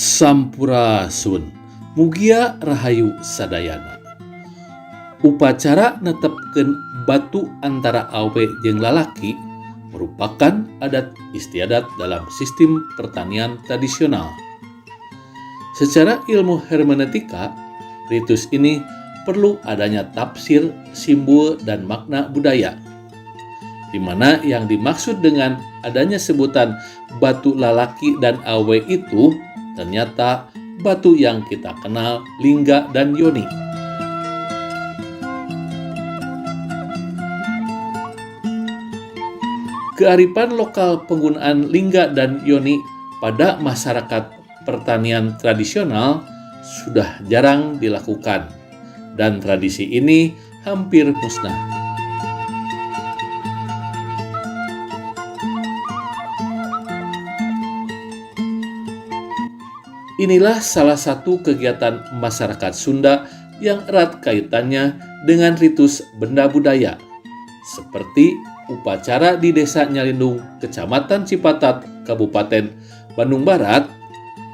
Sampurasun, mugia rahayu sadayana. Upacara netepkeun batu antara awe jeung lalaki merupakan adat istiadat dalam sistem pertanian tradisional. Secara ilmu hermeneutika, ritus ini perlu adanya tafsir, simbol, dan makna budaya, di mana yang dimaksud dengan adanya sebutan batu lalaki dan awe itu ternyata batu yang kita kenal lingga dan yoni. Kearifan lokal penggunaan lingga dan yoni pada masyarakat pertanian tradisional sudah jarang dilakukan, dan tradisi ini hampir musnah. Inilah salah satu kegiatan masyarakat Sunda yang erat kaitannya dengan ritus benda budaya, seperti upacara di Desa Nyalindung, Kecamatan Cipatat, Kabupaten Bandung Barat,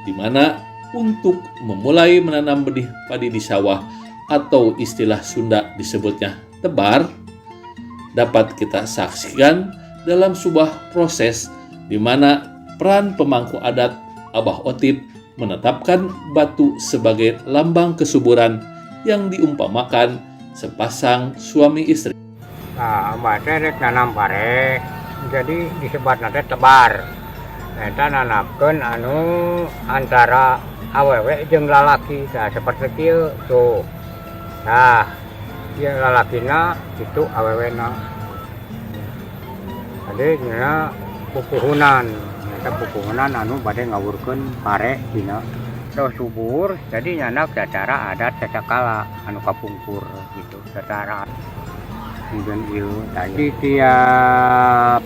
di mana untuk memulai menanam benih padi di sawah atau istilah Sunda disebutnya tebar, dapat kita saksikan dalam sebuah proses di mana peran pemangku adat Abah Otip menetapkan batu sebagai lambang kesuburan yang diumpamakan sepasang suami istri. Nah, Mbak rek nanam pare, jadi disebat nanti tebar. Eta nanapkeun anu antara awewe jeung lalaki, nah seperti kieu tuh. Nah, ieu lalakina itu awewena. Tadi nya pupuhunan. Eta pupuhunan anu bade ngawurkeun pare dina terus subur, jadi nyana secara adat sacakala anu kapungkur gitu secara kemudian ieu tadi tiap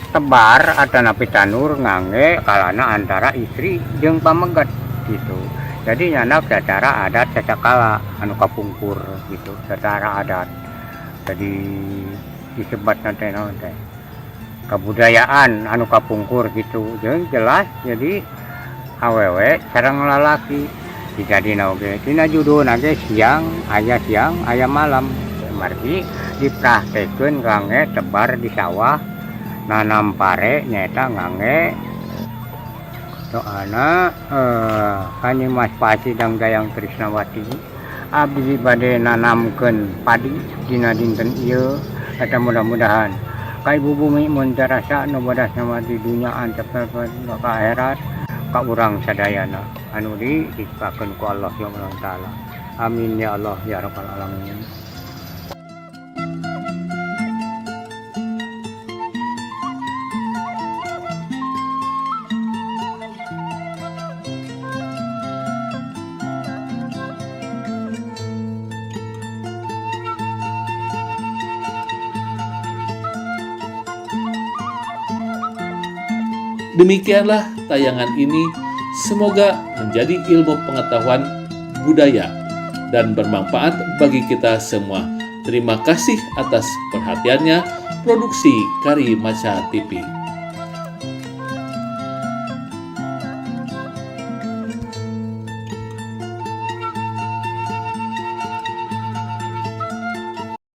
tebar atana pitanur ngangge kalana antara istri jeung pamegat gitu, jadi nyana secara adat sacakala anu kapungkur gitu secara adat, jadi disebat nanti teh kebudayaan anu kapungkur gitu, jeung jelas jadi awewe sareng lalaki dijadina oge tina judulna ge siang aya malam, berarti dipraktekeun ngangge tebar di sawah nanam pare nyaeta ngangge soalna Kanyi Mas Pasidang Dayang Trisnawati abdi bade nanamkeun padi dina dinten ieu, eta mudah-mudahan ka ibu bumi mun tarasa nu badas nama di dunya antep ka akhirat ka urang sadayana anu diciptakeun ku Allah Subhanahu wa taala. Amin ya Allah ya rabbal alamin. Demikianlah tayangan ini, semoga menjadi ilmu pengetahuan budaya dan bermanfaat bagi kita semua. Terima kasih atas perhatiannya. Produksi Kari Maca TV.